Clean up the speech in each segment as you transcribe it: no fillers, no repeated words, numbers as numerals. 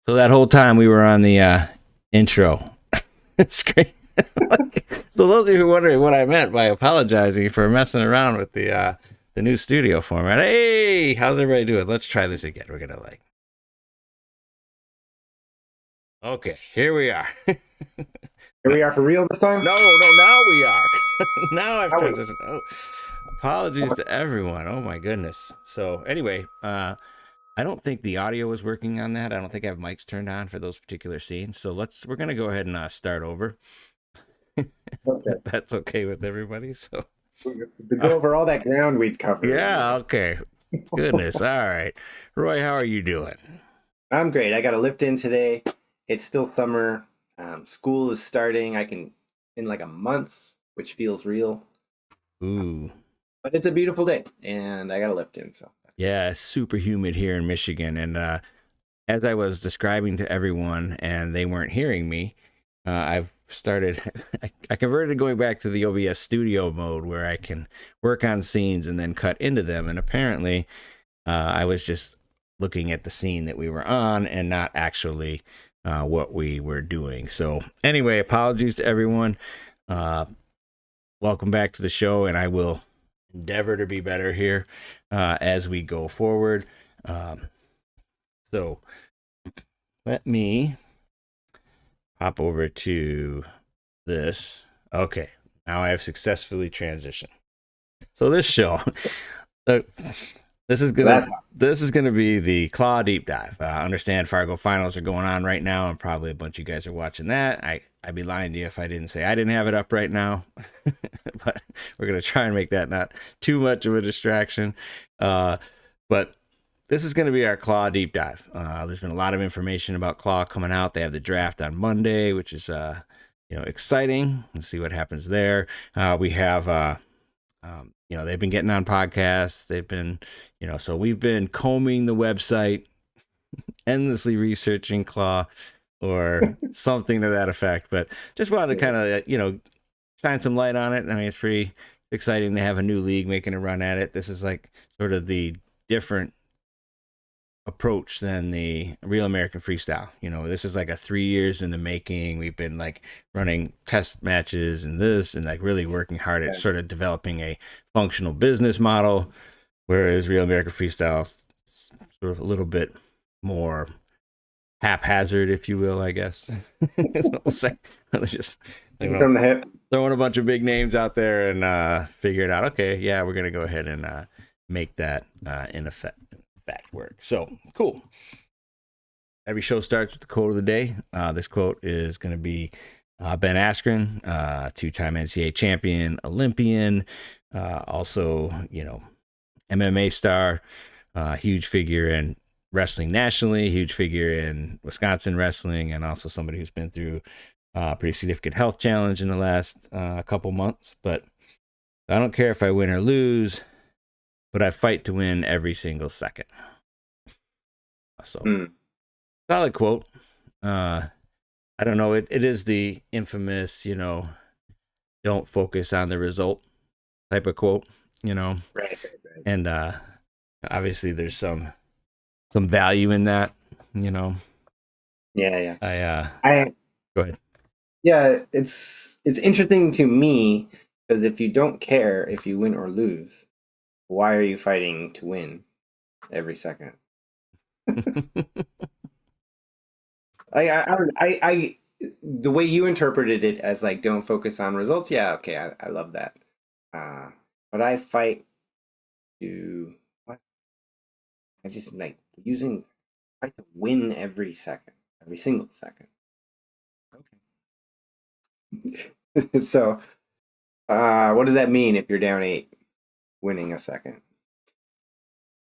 So that whole time we were on the intro screen. So those of you who are wondering what I meant by apologizing for messing around with the new studio format. Hey, how's everybody doing? Let's try this again. We're gonna Okay, here we are. Here we are for real this time? No, now we are. Now I've transitioned. Oh, apologies to everyone. Oh my goodness. So anyway, I don't think the audio was working on that. I don't think I have mics turned on for those particular scenes. So we're gonna go ahead and start over. Okay. That's okay with everybody. So To go over all that ground we'd covered. yeah, okay. Goodness. All right. Roy, how are you doing? I'm great. I got a lift in today. It's still summer. School is starting. In like a month, which feels real. Ooh. But it's a beautiful day, and I got a lift in. So Yeah, it's super humid here in Michigan. And as I was describing to everyone and they weren't hearing me, I've started, I converted to going back to the OBS studio mode where I can work on scenes and then cut into them. And apparently I was just looking at the scene that we were on and not actually what we were doing. So anyway, apologies to everyone. Welcome back to the show, and I will endeavor to be better here as we go forward. So let me hop over to this. Okay, now I have successfully transitioned. So this show, this is gonna be the Claw deep dive. I understand Fargo finals are going on right now, and probably a bunch of you guys are watching that. I'd be lying to you if I didn't say I didn't have it up right now, but we're gonna try and make that not too much of a distraction. But this is going to be our Claw deep dive. There's been a lot of information about Claw coming out. They have the draft on Monday, which is exciting. Let's see what happens there. We have they've been getting on podcasts. They've been so we've been combing the website, endlessly researching Claw or something to that effect. But just wanted to kind of shine some light on it. I mean, it's pretty exciting to have a new league making a run at it. This is like sort of the different approach than the Real American Freestyle. This is like a 3 years in the making. We've been like running test matches and this and like really working hard at sort of developing a functional business model, whereas Real American Freestyle is sort of a little bit more haphazard, if you will, I guess. That's what we'll say. Let's just from the hip, throwing a bunch of big names out there and figure it out. Okay, yeah, we're gonna go ahead and make that in effect work. So cool. Every show starts with the quote of the day. This quote is going to be Ben Askren, two-time NCAA champion, Olympian, also MMA star, huge figure in wrestling nationally, huge figure in Wisconsin wrestling, and also somebody who's been through a pretty significant health challenge in the last couple months. But I don't care if I win or lose, but I fight to win every single second. So, solid quote. I don't know. It is the infamous, don't focus on the result type of quote, Right. And obviously there's some value in that, Yeah. I go ahead. Yeah, it's interesting to me because if you don't care if you win or lose, why are you fighting to win every second? I the way you interpreted it as like don't focus on results. Yeah, okay, I love that. But I fight to what? I just like fight to win every second, every single second. Okay. So, what does that mean if you're down 8, winning a second?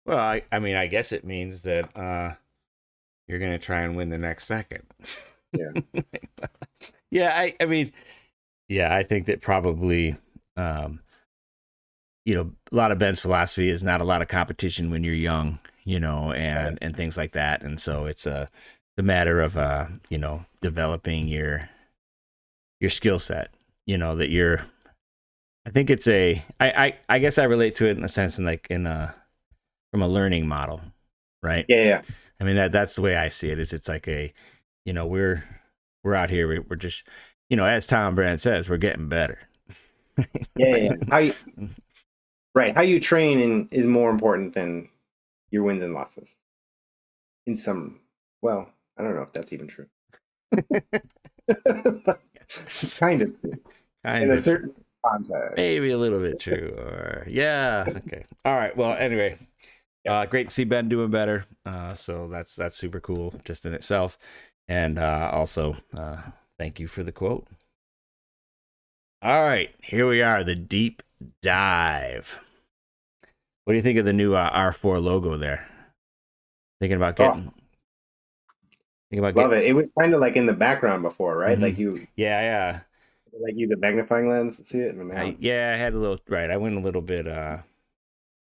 Well, I mean, I guess it means that you're going to try and win the next second. Yeah. Yeah, I mean, yeah, I think that probably, a lot of Ben's philosophy is not a lot of competition when you're young, and things like that. And so it's the matter of, developing your skill set, that you're, I think it's I guess I relate to it in a sense from a learning model, right? Yeah. I mean, that's the way I see it. Is it's like a, we're out here. We're just, as Tom Brand says, we're getting better. Yeah, yeah. Right. How you train is more important than your wins and losses. In some, well, I don't know if that's even true. But kind of true. In Kind a of true. certain context. Maybe a little bit true. Or yeah. Okay. All right. Well, anyway, Yep. great to see Ben doing better. So that's super cool just in itself. And also, thank you for the quote. All right, here we are, the deep dive. What do you think of the new R4 logo there? Thinking about Oh, getting, thinking about love getting. it. It was kind of like in the background before, right? Mm-hmm. Yeah, yeah. Like use a magnifying lens to see it, and now it's I had a little right. I went a little bit. Well,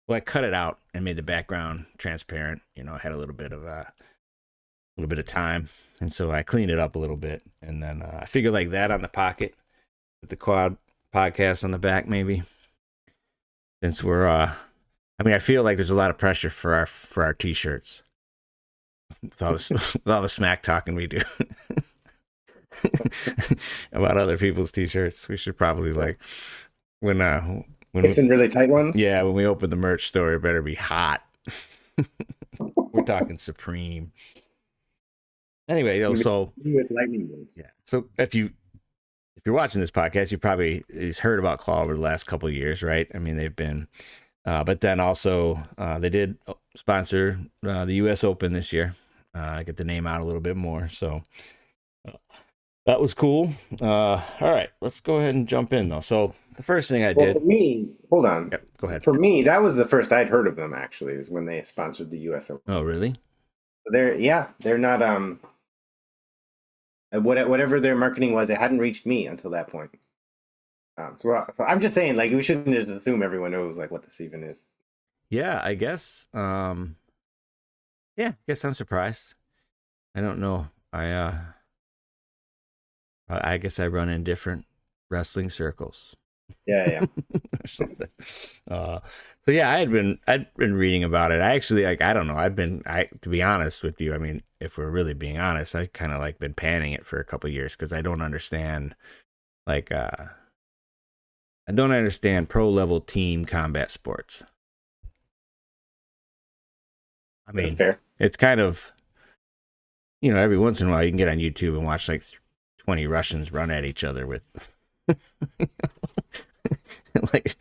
I cut it out and made the background transparent. I had a little bit of time, and so I cleaned it up a little bit, and then I figured like that on the pocket with the quad podcast on the back, maybe. Since we're, I mean, I feel like there's a lot of pressure for our t-shirts with all this with all the smack talking we do about other people's t-shirts. We should probably like when it's in really tight ones. when we open the merch store, it better be hot. We're talking Supreme. Anyway, It's gonna so be with lightning bolts. yeah. So if you're watching this podcast, you probably heard about Claw over the last couple of years, right? I mean, they've been, but then also they did sponsor the U.S. Open this year. Get the name out a little bit more, so that was cool. All right, let's go ahead and jump in though. So the first thing I Well, did. for me, hold on. Yep, go ahead. For me, that was the first I'd heard of them. Actually, is when they sponsored the U.S. Open. Oh, really? They're not whatever their marketing was. It hadn't reached me until that point. So I'm just saying, like, we shouldn't just assume everyone knows like what this even is. Yeah, I guess. Yeah, I guess I'm surprised. I don't know. I guess I run in different wrestling circles. Yeah, yeah. Or something. So yeah, I'd been reading about it. I actually like I don't know. To be honest with you, I mean, if we're really being honest, I kind of like been panning it for a couple of years because I don't understand like I don't understand pro level team combat sports. I That's mean, fair. it's kind of every once in a while you can get on YouTube and watch like 20 Russians run at each other with like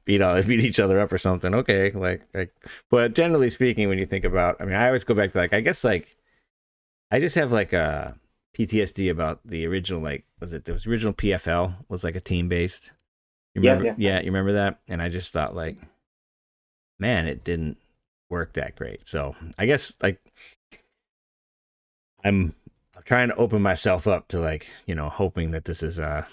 beat each other up or something. Okay, but generally speaking, when you think about, I mean, I always go back to like I guess like I just have like a PTSD about the original like was it the original PFL was like a team based. You Yeah, remember? yeah. Yeah, you remember that? And I just thought like, man, it didn't work that great. So I guess like I'm trying to open myself up to like hoping that this is Yeah.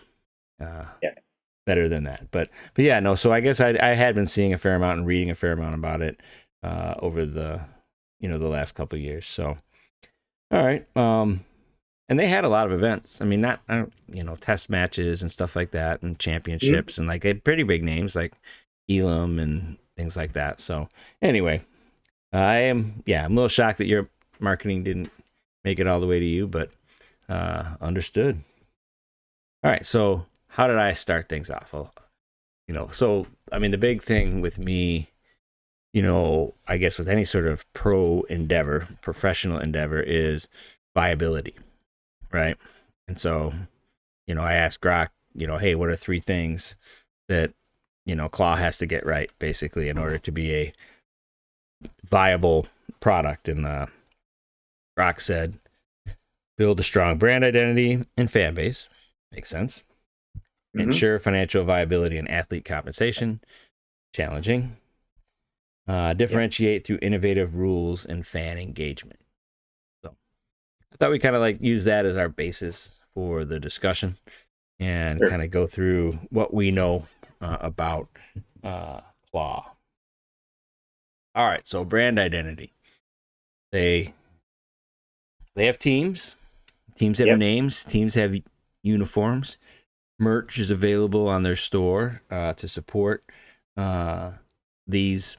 better than that. But yeah, no. So I guess I had been seeing a fair amount and reading a fair amount about it over the the last couple of years. So all right, and they had a lot of events. I mean, not test matches and stuff like that, and Mhm. championships, and like they had pretty big names like Elam and things like that. So anyway, I'm a little shocked that your marketing didn't make it all the way to you, but understood. All right, so how did I start things off? Well, so I mean, the big thing with me, I guess with any sort of professional endeavor, is viability, right? And so, I asked Grok, hey, what are three things that Claw has to get right, basically, in order to be a viable product? And Grok said, build a strong brand identity and fan base. Makes sense. Mhm. Ensure financial viability and athlete compensation. Challenging. Yeah. Differentiate through innovative rules and fan engagement. So I thought we kind of like use that as our basis for the discussion and Sure. kind of go through what we know about Claw. All right, so brand identity. They have teams. Teams have Yep. names. Teams have uniforms. Merch is available on their store to support these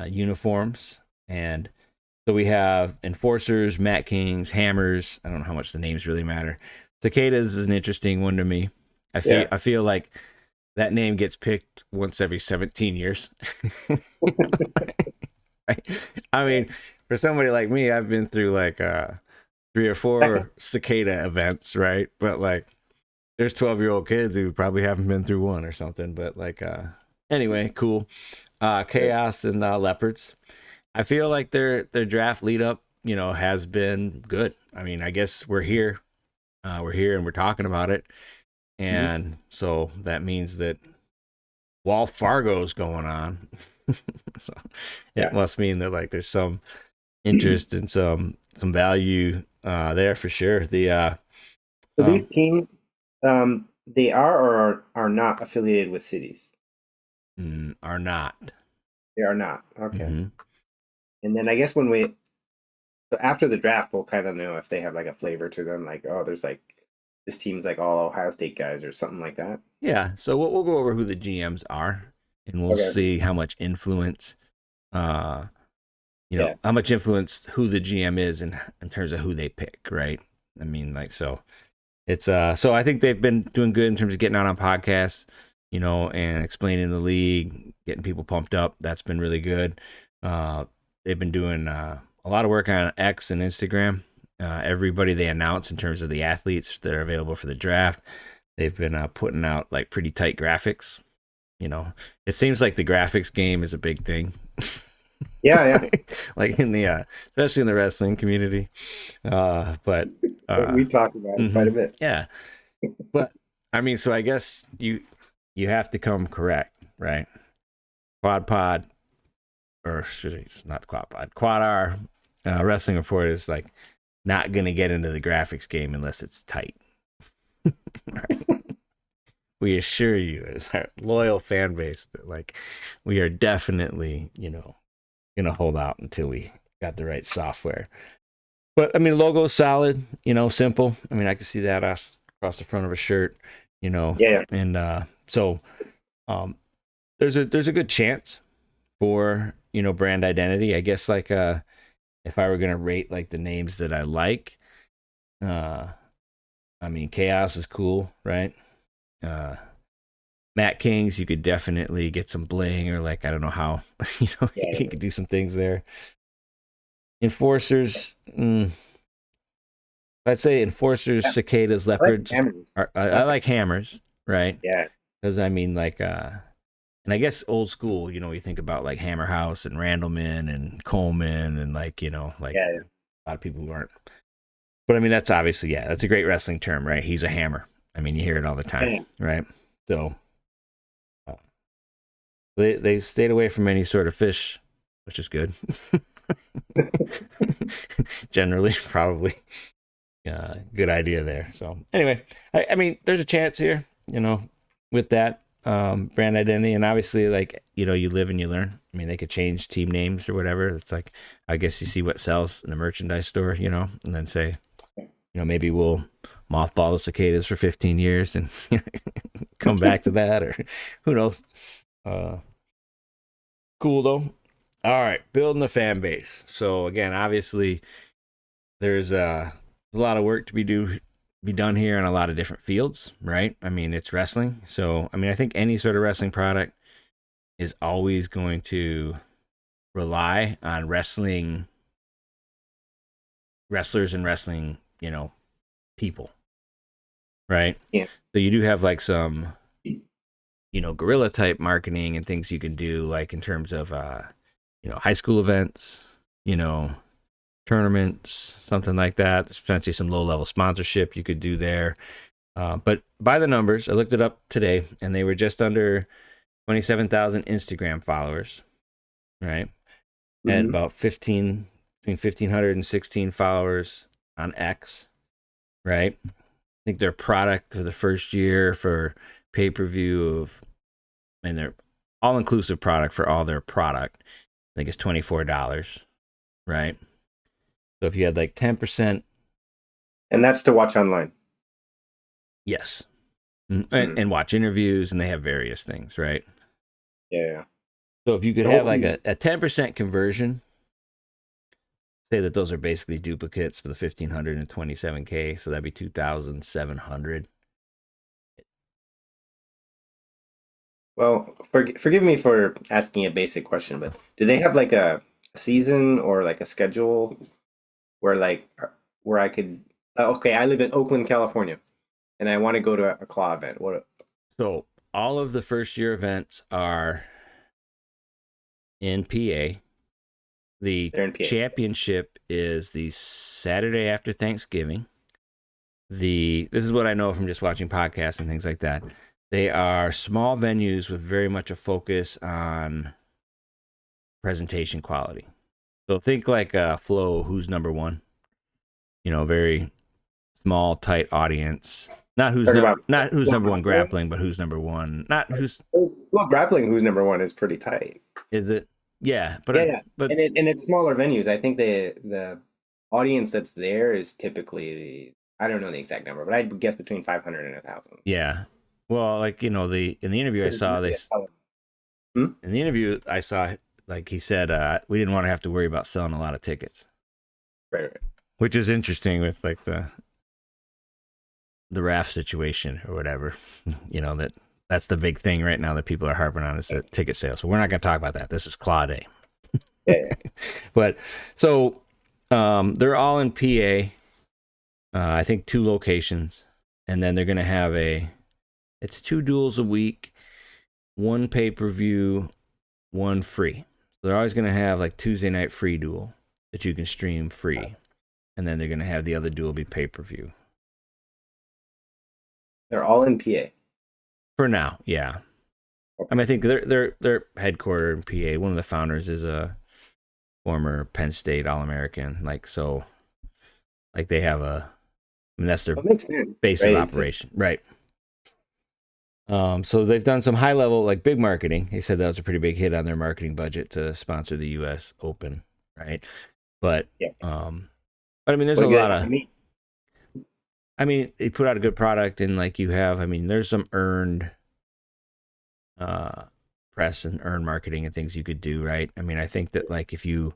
uniforms, and So we have enforcers, Mat Kings, hammers. I don't know how much the names really matter. Cicadas is an interesting one to me. Yeah. I feel like that name gets picked once every 17 years. I Yeah. mean, for somebody like me, I've been through like 3 or 4 cicada events, right? But like there's 12-year-old kids who probably haven't been through one or something. But like anyway, cool. Chaos and leopards. I feel like their draft lead up, has been good. I mean, I guess we're here. We're here and we're talking about it. Mhm. And so that means that while Fargo's going on, so it Yeah. must mean that like there's some interest and some value there for sure. The So um these teams, they are or are not affiliated with cities. are not. They are not. Okay. Hmm. And then I guess so after the draft, we'll kind of know if they have like a flavor to them, like, oh, there's like this team's like all Ohio State guys or something like that. Yeah, so we'll go over who the GMs are, and we'll Okay. see how much influence, uh, Yeah. how much influence who the GM is in terms of who they pick, right? I mean, like, so it's so I think they've been doing good in terms of getting out on podcasts, and explaining the league, getting people pumped up. That's been really good. Uh, they've been doing a lot of work on X and Instagram. Everybody they announce in terms of the athletes that are available for the draft, they've been putting out like pretty tight graphics. It seems like the graphics game is a big thing. Yeah. Yeah. Like in the especially in the wrestling community. But We talked about it quite a mhm, bit. yeah. But I mean, so I guess you have to come correct, right? Quad Pod, or should I, not Quad Pod, QuadR Wrestling Report is like not gonna get into the graphics game unless it's tight. Right? We assure you, as our loyal fan base, that like we are definitely, gonna hold out until we got the right software. But I mean, logo's solid, simple. I mean, I can see that across the front of a shirt, Yeah. Yeah. and so um, there's a good chance for brand identity. I guess like if I were gonna rate like the names that I like, uh, I mean, Chaos is cool, right? Uh, Matt Kings, you could definitely get some bling or like I don't know how, Yeah. you could do some things there. Enforcers, I'd say enforcers, Yeah. cicadas, I like leopards. hammers. I Okay. like hammers, right? Yeah. Because I mean, like, and I guess old school. You think about like Hammer House and Randleman and Coleman and like like Yeah. Yeah. a lot of people who aren't. But I mean, that's obviously that's a great wrestling term, right? He's a hammer. I mean, you hear it all the time, Yeah. right? So uh, they stayed away from any sort of fish, which is good. Generally, probably. Good idea there. So anyway, I mean, there's a chance here, with that brand identity, and obviously, like you live and you learn. I mean, they could change team names or whatever. It's like I guess you see what sells in the merchandise store, and then say, maybe we'll mothball the cicadas for 15 years and come back to that, or who knows. Uh, cool though. All right, building the fan base. So again, obviously, there's a lot of work to be done here in a lot of different fields, right? I mean, it's wrestling. So, I mean, I think any sort of wrestling product is always going to rely on wrestlers and wrestling, people, right? Yeah. So you do have like some, guerrilla type marketing and things you can do like in terms of high school events, you know, tournaments, something like that. There's potentially some low level sponsorship you could do there. But by the numbers, I looked it up today, and they were just under 27,000 Instagram followers, right? At Hmm. about between 1,500 and 16 followers on X, right? I think their product for the first year for pay per view and their all inclusive product for all their product, I think it's $24, right? So if you had like 10%, And that's to watch online. yes, Mm. and watch interviews, and they have various things, right? Yeah. Yeah. So if you could So have like hopefully, a 10% conversion say that those are basically duplicates for the 1527K, so that'd be 2,700. Well, forgive me for asking a basic question, but do they have like a season or like a schedule where where I could okay, I live in Oakland, California, and I want to go to a claw event. What So all of the first year events are in PA. The they're in PA. championship is the Saturday after Thanksgiving. This is what I know from just watching podcasts and things like that. They are small venues with very much a focus on presentation quality. So think like Flow, Who's Number One. Very small, tight audience. Talk about Not who's well, number one grappling. grappling, but who's number one. Not who's Well, grappling, who's number one, is pretty tight. is it? Yeah, Yeah, yeah, but and it's smaller venues. I think the audience that's there is typically I don't know the exact number, but I'd guess between 500 and 1,000. yeah. Well, like the in the interview I saw this Hmm? in the interview I saw like he said we didn't want to have to worry about selling a lot of tickets, Right, right. which is interesting with like the RAF situation or whatever. That's the big thing right now that people are harping on is the ticket sales. But we're not going to talk about that. This is Claw Day. Yeah, yeah. But so they're all in PA. I think 2 locations, and then they're going to have it's 2 duels a week, 1 pay-per-view, 1 free. So they're always going to have like Tuesday night free duel that you can stream free, and then they're going to have the other duel be pay-per-view. They're all in PA. For now, yeah. Okay. I mean, I think they're headquartered in PA. One of the founders is a former Penn State All-American. Like so, like they have that's their That makes sense, base of right? operation, right? So they've done some high level, like big marketing. They said that was a pretty big hit on their marketing budget to sponsor the U.S. Open, right? But Yeah. but I mean, there's What a do you lot guys of. mean? I mean, they put out a good product, and like you have, I mean, there's some earned press and earned marketing and things you could do, right? I mean, I think that like if you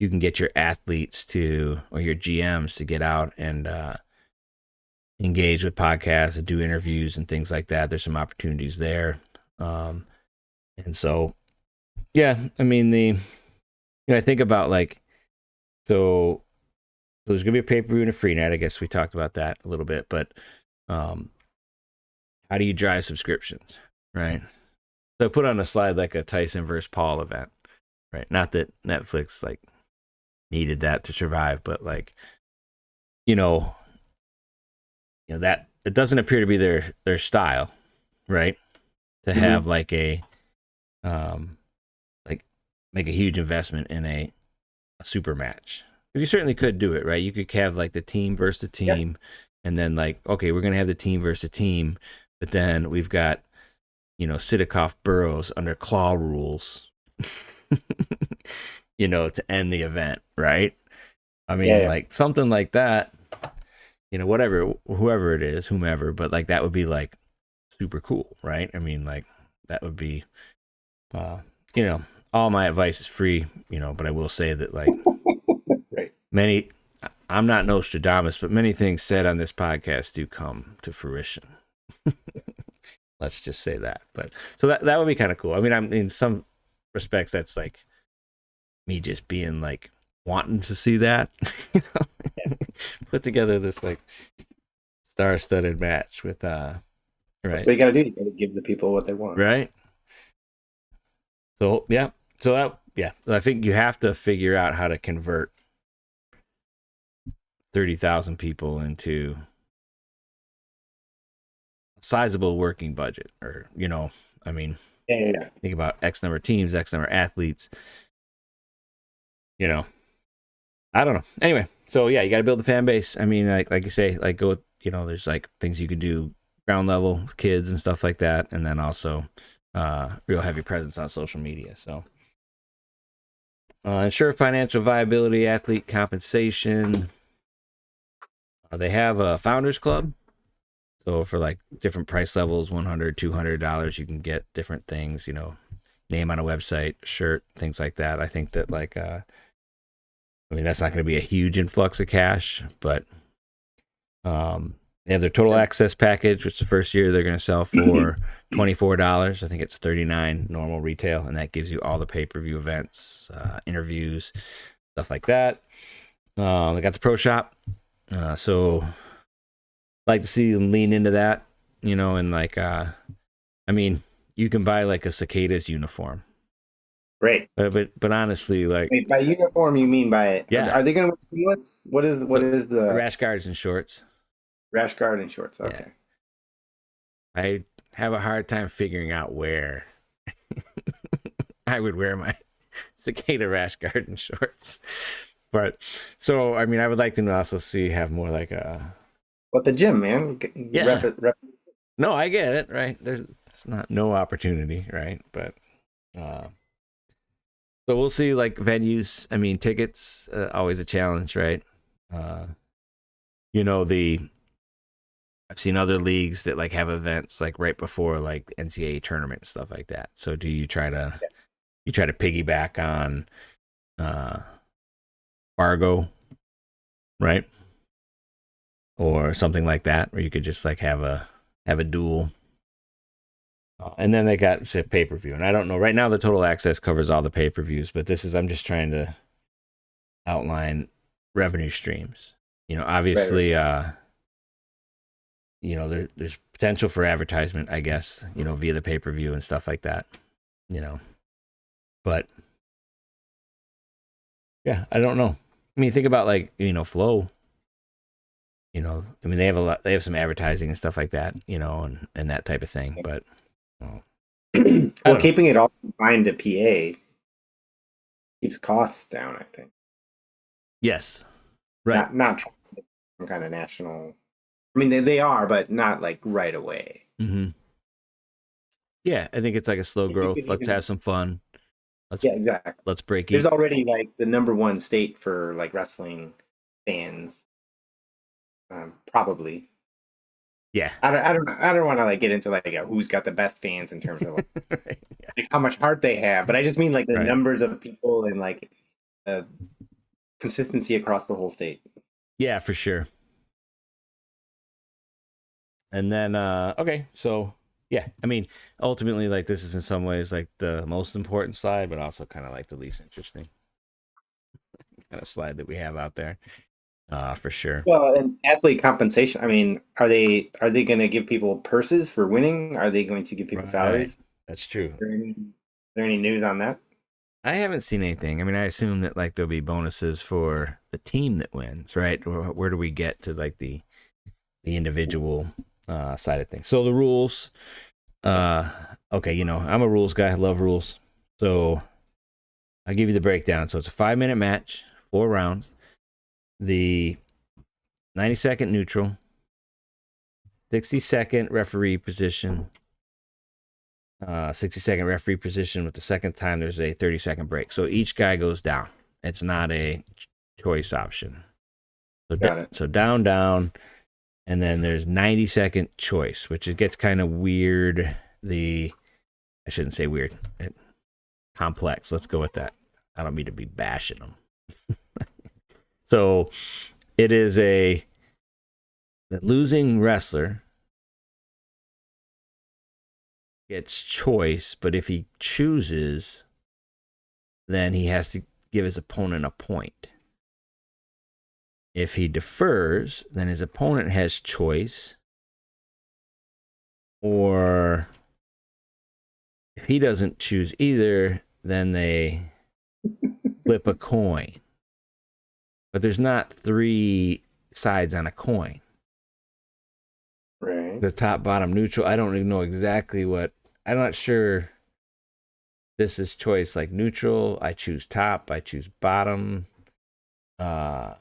can get your athletes to or your GMs to get out and engage with podcasts and do interviews and things like that, there's some opportunities there. And so, yeah, I mean, I think about like, so there's going to be a pay-per-view and a free night. I guess we talked about that a little bit, but how do you drive subscriptions, right? So I put on a slide like a Tyson versus Paul event, right? Not that Netflix like needed that to survive, but like, that it doesn't appear to be their style, right? To have like a like make a huge investment in a super match. Because you certainly could do it, right? You could have like the team versus the Yeah. team, and then like, okay, we're gonna have the team versus the team, but then we've got Sidikoff Burrows under claw rules, to end the event, right? I mean, Yeah. like something like that, whatever, whoever it is, whomever, but like that would be like super cool, right? I mean, like that would be, all my advice is free, but I will say that like Right. I'm not Nostradamus, but many things said on this podcast do come to fruition. Let's just say that. But so that would be kind of cool. I mean, I'm in some respects that's like me just being like wanting to see that. Put together this like star-studded match with That's right. what you gotta do. You gotta give the people what they want. Right. So yeah. So that I think you have to figure out how to convert 30,000 people into a sizable working budget, or I mean, Yeah. think about X number of teams, X number of athletes. I don't know. Anyway, so yeah, you got to build the fan base. I mean, like you say, like go. There's like things you can do ground level, kids and stuff like that, and then also real heavy presence on social media. So ensure financial viability, athlete compensation. They have a founders club. So for like different price levels, $100, $200, you can get different things, name on a website, shirt, things like that. I think that like I mean, that's not going to be a huge influx of cash, but they have their total access package, which the first year they're going to sell for $24. I think it's $39 normal retail, and that gives you all the pay-per-view events, interviews, stuff like that. They got the pro shop, so I'd like to see them lean into that, and like, I mean, you can buy like a Cicadas uniform. Great. But honestly, like, Wait, by uniform you mean by yeah, are they going to wear singlets? What is the rash guards and shorts. rash guard and shorts? Yeah. Okay. I have a hard time figuring out where I would wear my cicada rash guard and shorts. But so, I mean, I would like to also have more like a. But the gym, man. Yeah. Rep. No, I get it, right? There's not no opportunity, right? But so we'll see, like, venues. I mean, tickets, always a challenge, right? I've seen other leagues that like have events like right before like NCAA tournament and stuff like that. So do you try to piggyback on Fargo, right? Or something like that, where you could just like have a duel. And then they got, say, pay-per-view. And I don't know. Right now the total access covers all the pay-per-views, but I'm just trying to outline revenue streams. Obviously right. There's potential for advertisement, I guess, via the pay-per-view and stuff like that, but yeah, I don't know. I mean, think about like, Flow, I mean, they have some advertising and stuff like that, and that type of thing, but well, keeping it all confined to PA keeps costs down, I think. Yes. Right. Not some kind of national. I mean, they are, but not like right away. Mm-hmm. Yeah, I think it's like a slow growth. Let's have some fun. Yeah, exactly. Let's break. There's already like the number one state for like wrestling fans, probably. Yeah. I don't want to like get into like who's got the best fans in terms of like, like how much heart they have, but I just mean like the numbers of people and like consistency across the whole state. Yeah, for sure. And then okay, so yeah, I mean, ultimately, like, this is in some ways like the most important slide, but also kind of like the least interesting kind of slide that we have out there, for sure. Well, and athlete compensation. I mean, are they going to give people purses for winning? Are they going to give people salaries? That's true. Is there any news on that? I haven't seen anything. I mean, I assume that like there'll be bonuses for the team that wins, right? Or where do we get to like the individual side of things? So the rules. Okay, I'm a rules guy. I love rules. So I'll give you the breakdown. So it's a 5-minute match, 4 rounds. The 90-second neutral, 60-second referee position, 60-second referee position. With the second time, there's a 30-second break. So each guy goes down. It's not a choice option. So down. And then there's 90-second choice, which it gets kind of weird. I shouldn't say weird. Complex. Let's go with that. I don't mean to be bashing them. So it is the losing wrestler gets choice, but if he chooses, then he has to give his opponent a point. If he defers, then his opponent has choice. Or if he doesn't choose either, then they flip a coin. But there's not 3 sides on a coin. Right. The top, bottom, neutral. I don't even know exactly what. I'm not sure. This is choice like neutral. I choose top. I choose bottom. There's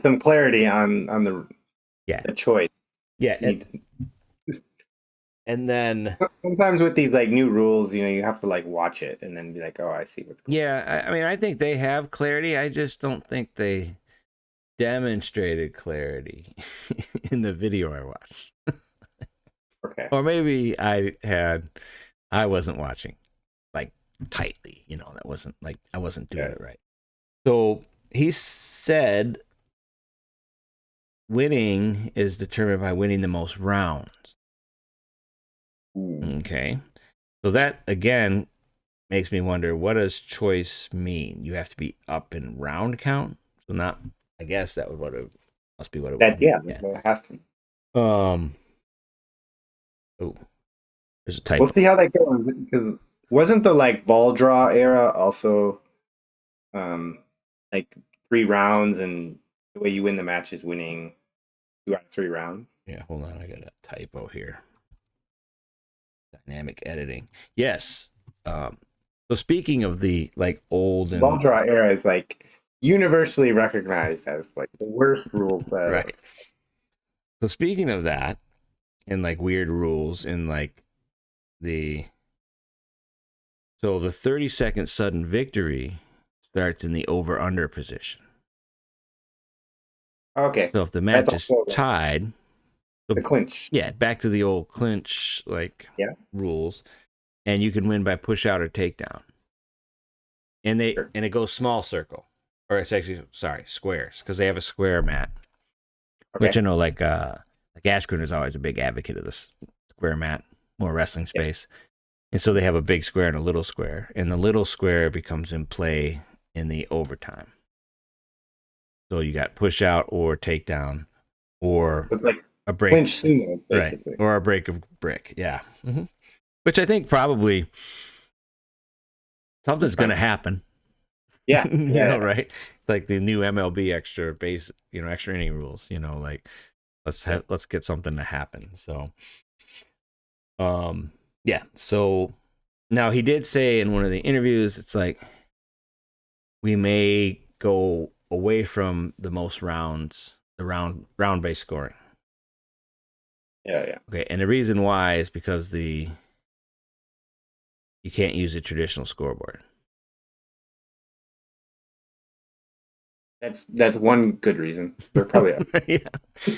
some clarity on the choice. Yeah. And then sometimes with these like new rules, you have to like watch it and then be like, oh, I see what's going on. Yeah, I mean, I think they have clarity. I just don't think they demonstrated clarity in the video I watched. Okay. Or maybe I wasn't watching like tightly, that wasn't like I wasn't doing it right. So he said winning is determined by winning the most rounds. Ooh. Okay. So that again makes me wonder, what does choice mean? You have to be up in round count. So not, I guess that would what it must be what it would That mean. yeah, Yeah. that has to be. Um. Oh, there's a We'll typo. see how that goes because wasn't the like ball draw era also um like 3 rounds and the way you win the match is winning 2 out of 3 rounds. Yeah. Hold on. I got a typo here. Dynamic editing. Yes. Um. So speaking of the like old The ball and draw era is like universally recognized as like the worst rule set ever. right. So speaking of that and like weird rules and like the so the 30-second sudden victory starts in the over under position. Okay, So if the that's match is also tied, the so clinch. yeah, back to the old clinch like Yeah, rules, and you can win by push out or takedown. sure. And it goes small circle, or it's actually sorry squares because they have a square mat, which Okay. I know like Askren is always a big advocate of this square mat, more wrestling Yeah. space, and so they have a big square and a little square, and the little square becomes in play in the overtime. So you got push out or takedown or It's like a break, clinch sumo, right? basically. Or a break of brick, yeah. Which I think probably That's something's going to fine. happen, Yeah, yeah. right? It's like the new MLB extra base, extra inning rules. Like Yeah. let's get something to happen. So, yeah. So now he did say in one of the interviews, it's like we may go away from the most rounds, the round based scoring. Yeah, yeah. Okay, and the reason why is because you can't use a traditional scoreboard. That's one good reason. There probably are. Yeah,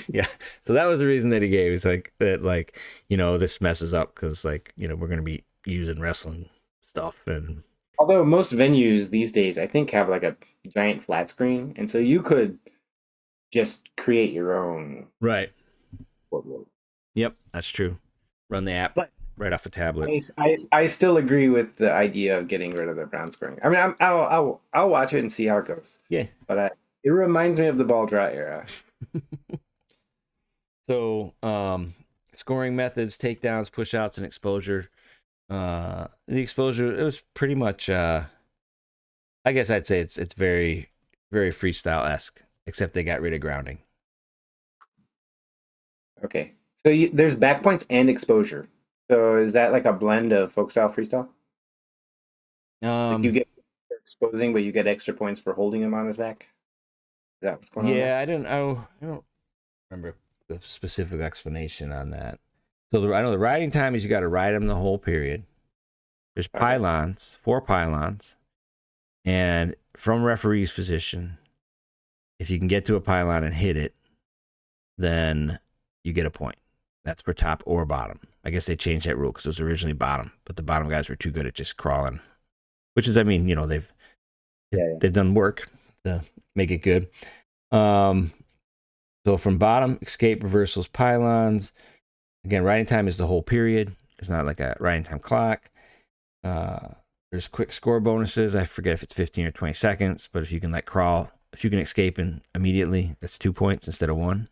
yeah. So that was the reason that he gave. It's like that, like this messes up because like we're gonna be using wrestling stuff and Although most venues these days, I think, have like a giant flat screen, and so you could just create your own right. boardroom. Yep, that's true. Run the app But right off a tablet. I still agree with the idea of getting rid of the brown scoring. I mean, I'll watch it and see how it goes. Yeah. But it reminds me of the ball draw era. So, scoring methods, takedowns, push outs, and exposure. The exposure it was pretty much. I guess I'd say it's very very freestyle esque, except they got rid of grounding. Okay, so there's back points and exposure. So is that like a blend of folk style freestyle? Like you Um, get exposing, but you get extra points for holding him on his back. Is that what's going on there? yeah, I don't remember the specific explanation on that. So I know the riding time is you got to ride them the whole period. There's Okay. pylons, 4 pylons, and from referee's position, if you can get to a pylon and hit it, then you get a point. That's for top or bottom. I guess they changed that rule because it was originally bottom, but the bottom guys were too good at just crawling. Which is, I mean, Yeah, yeah. they've done work to make it good. Um, so from bottom, escape, reversals, pylons. Again, riding time is the whole period. It's not like a riding time clock. Uh, there's quick score bonuses. I forget if it's 15 or 20 seconds, but if you can if you can escape immediately, that's 2 points instead of one.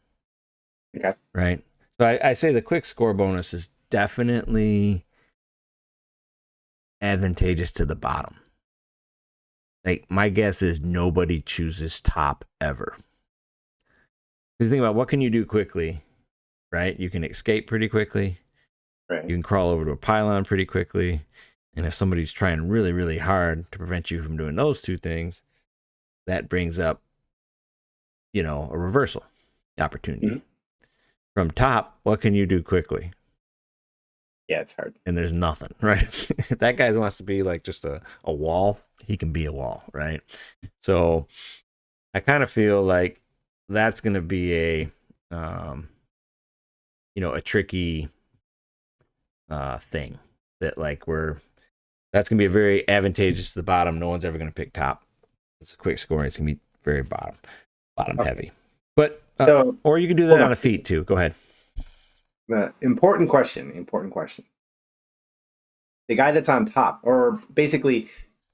Okay. Right. So I say the quick score bonus is definitely advantageous to the bottom. Like my guess is nobody chooses top ever. Because think about what can you do quickly, right? You can escape pretty quickly. Right. You can crawl over to a pylon pretty quickly. And if somebody's trying really, really hard to prevent you from doing those two things, that brings up, a reversal opportunity. Mhm. From top, what can you do quickly? Yeah, it's hard. And there's nothing, right? If that guy wants to be like just a wall, he can be a wall, right? So I kind of feel like that's going to be a tricky thing that like that's going to be a very advantageous to the bottom. No one's ever going to pick top. It's a quick scoring. It's gonna be very bottom Okay. heavy. But So or you can do that hold on on. a feat too. Go ahead. Important question. Important question. The guy that's on top, or basically,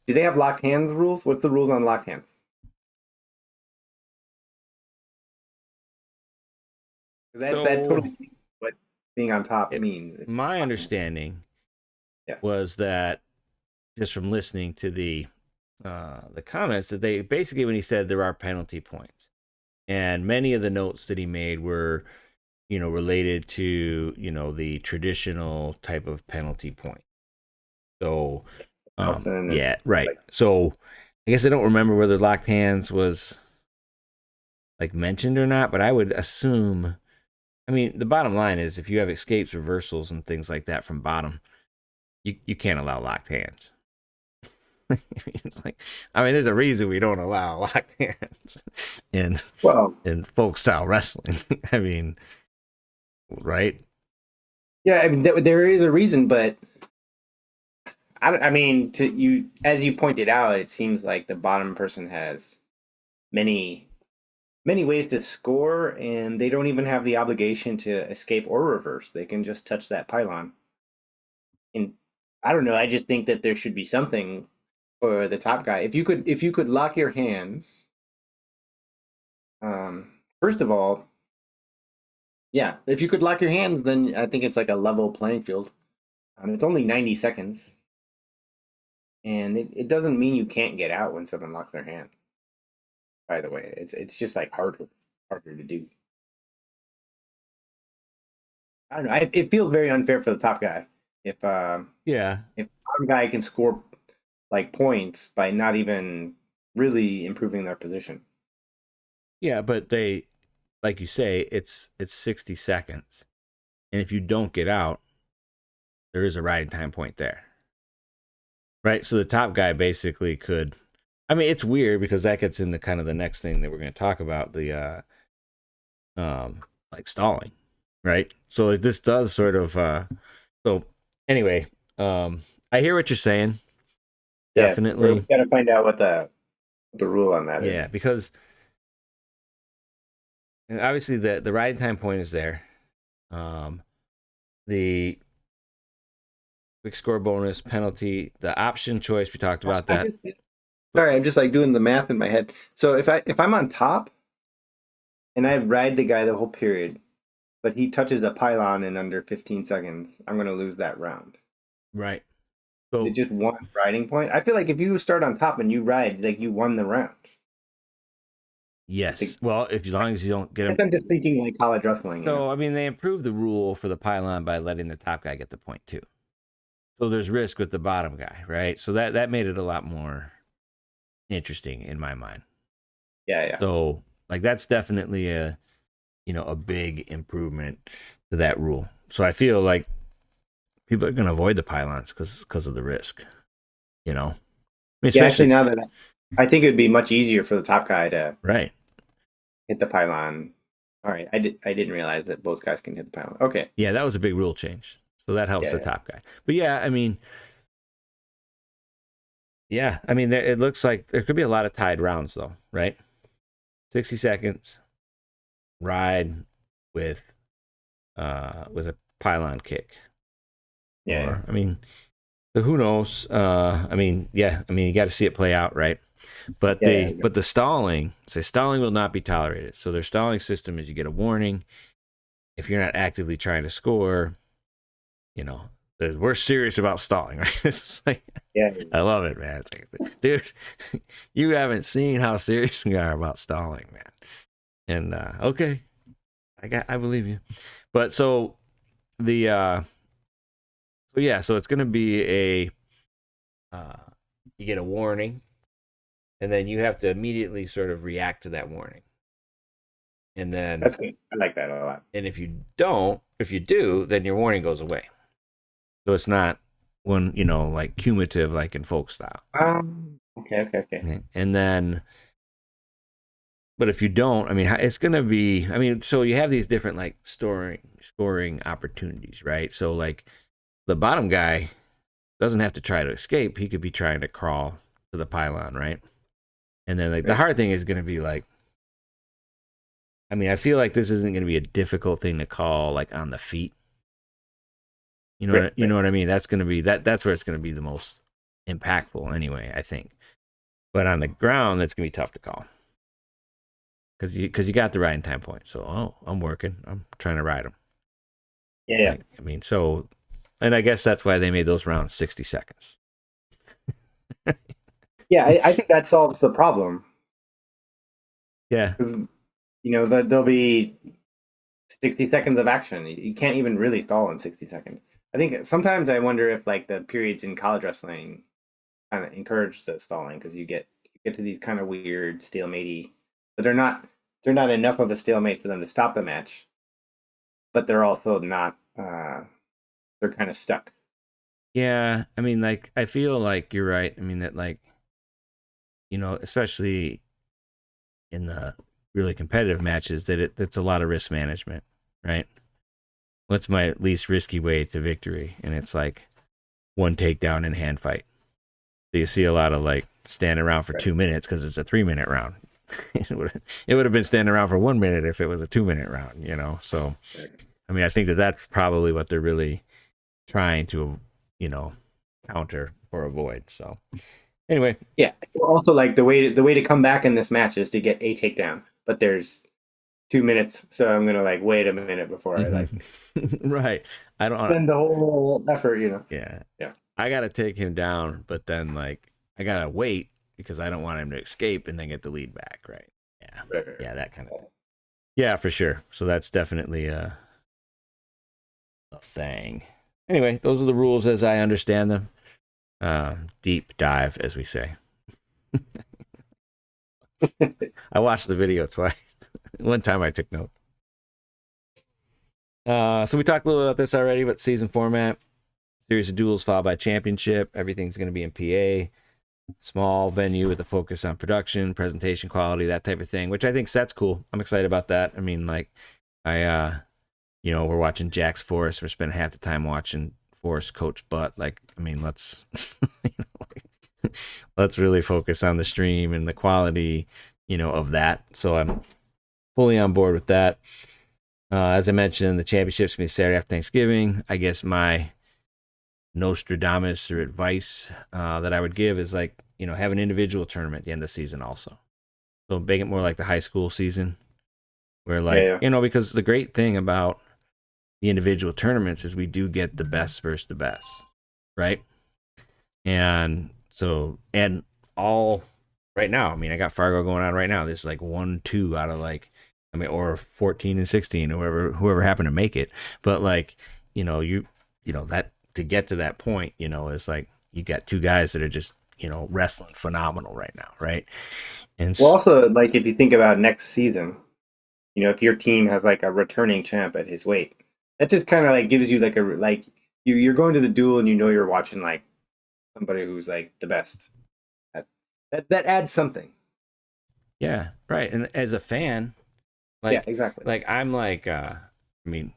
do they have locked hands rules? What's the rules on locked hands? 'Cause that So totally changes what being on top it, means. If my locked hands. understanding Yeah. was that just from listening to the comments that they basically when he said there are penalty points, and many of the notes that he made were related to the traditional type of penalty point. So Nelson and yeah, right. like So I guess I don't remember whether locked hands was like mentioned or not, but I would assume. I mean, the bottom line is if you have escapes, reversals, and things like that from bottom, you can't allow locked hands. It's like, I mean, there's a reason we don't allow locked hands in well, in folk style wrestling. I mean, right? yeah. I mean, there is a reason, but I mean, to you as you pointed out, it seems like the bottom person has many many ways to score, and they don't even have the obligation to escape or reverse. They can just touch that pylon. And I don't know. I just think that there should be something for the top guy. If you could lock your hands, first of all, yeah, if you could lock your hands, then I think it's like a level playing field. It's only 90 seconds, and it doesn't mean you can't get out when someone locks their hand. By the way, it's just like harder to do. I don't know. It feels very unfair for the top guy if Yeah, if the bottom guy can score like points by not even really improving their position. yeah, but they, like you say, it's 60 seconds, and if you don't get out, there is a riding time point there, right? So the top guy basically could. I mean, it's weird because that gets into kind of the next thing that we're going to talk about the um like stalling, right? So like, this does sort of so anyway, I hear what you're saying. Yeah, we Definitely, got to find out what the rule on that yeah, is. because obviously the riding time point is there. Um, the quick score bonus penalty, the option choice we talked about I that. just sorry, I'm just like doing the math in my head. So if I'm on top and I ride the guy the whole period, but he touches the pylon in under 15 seconds, I'm going to lose that round. Right. Is it So just one riding point? I feel like if you start on top and you ride, like you won the round. yes, well, if as long as you don't get I guess them. I'm just thinking like college wrestling, you know? So I mean, they improved the rule for the pylon by letting the top guy get the point too. So there's risk with the bottom guy, right? So that made it a lot more interesting in my mind. Yeah, yeah. So like that's definitely a big improvement to that rule. So I feel like people are going to avoid the pylons because of the risk. I mean, Yeah, actually, especially now that I think it would be much easier for the top guy to right. hit the pylon. All right, I didn't realize that both guys can hit the pylon. Okay, Yeah, that was a big rule change. So that helps yeah, the yeah. top guy. But yeah, I mean, it looks like there could be a lot of tied rounds though, right? 60 seconds ride with with a pylon kick. Yeah. Or I mean, who knows? You got to see it play out, right? But Yeah, the yeah. but the stalling, say stalling will not be tolerated. So their stalling system is you get a warning if you're not actively trying to score. You know, we're serious about stalling, right? It's like Yeah, I love it, man. It's like, dude, you haven't seen how serious we are about stalling, man. And okay, I believe you. But so the so yeah, so it's gonna be a you get a warning, and then you have to immediately sort of react to that warning. And then that's good. I like that a lot. and if you do, then your warning goes away. So it's not one, like cumulative like in folk style. Okay. Okay. And then but if you don't, I mean, it's going to be, I mean, so you have these different like scoring opportunities, right? So like the bottom guy doesn't have to try to escape. He could be trying to crawl to the pylon, right? And then like the hard thing is going to be like, I mean, I feel like this isn't going to be a difficult thing to call like on the feet. Right, You right. know what I mean? That's going to be that's where it's going to be the most impactful anyway, I think. But on the ground, that's going to be tough to call because you got the riding time point. So, oh, I'm working. I'm trying to ride them. Yeah, yeah. Like, I mean, so, and I guess that's why they made those rounds 60 seconds. Yeah, I think that solves the problem. Yeah. 'Cause, there'll be 60 seconds of action. You can't even really stall in 60 seconds. I think sometimes I wonder if like the periods in college wrestling kind of encourage the stalling because you get to these kind of weird stalematey, but they're not enough of a stalemate for them to stop the match, but they're also not they're kind of stuck. Yeah. I mean, like, I feel like you're right. I mean, that, like, especially in the really competitive matches, that's a lot of risk management, right? What's my least risky way to victory? And it's like one takedown and hand fight. So you see a lot of like standing around for Right. 2 minutes because it's a 3 minute round. It would have been standing around for 1 minute if it was a 2 minute round. So, Right. I mean, I think that's probably what they're really trying to, you know, counter or avoid. So, anyway, Yeah. Also, like the way to come back in this match is to get a takedown, but there's 2 minutes, so I'm gonna like wait a minute before I like right. I don't, spend the whole effort. yeah, Yeah. I got to take him down, but then like I got to wait because I don't want him to escape and then get the lead back. Right. Yeah. Right, right, Yeah. That kind of right. thing. Yeah, for sure. So that's definitely a thing. Anyway, those are the rules as I understand them. Deep dive, as we say. I watched the video twice. One time I took notes. So we talked a little about this already, but season format, series of duels followed by championship. Everything's going to be in PA. Small venue with a focus on production, presentation quality, that type of thing, which I think that's cool. I'm excited about that. I mean, like, we're watching Jack's Forest. We're spending half the time watching Forest coach butt. Like, I mean, let's let's really focus on the stream and the quality, of that. So I'm fully on board with that. As I mentioned, the championship's gonna be Saturday after Thanksgiving. I guess my Nostradamus or advice that I would give is like, have an individual tournament at the end of the season also. So make it more like the high school season where Yeah, like, yeah. because the great thing about the individual tournaments is we do get the best versus the best, right? And so, and all right now, I mean, I got Fargo going on right now. This is like 1-2 out of like, I mean, or 14 and 16, whoever happened to make it. But like, that to get to that point, is like you got two guys that are just, wrestling phenomenal right now, right? And Well, also like if you think about next season, if your team has like a returning champ at his weight, that just kind of like gives you like you're going to the duel and you're watching like somebody who's like the best. That adds something. yeah, right. And as a fan, Yeah, like, exactly. I'm like, I mean,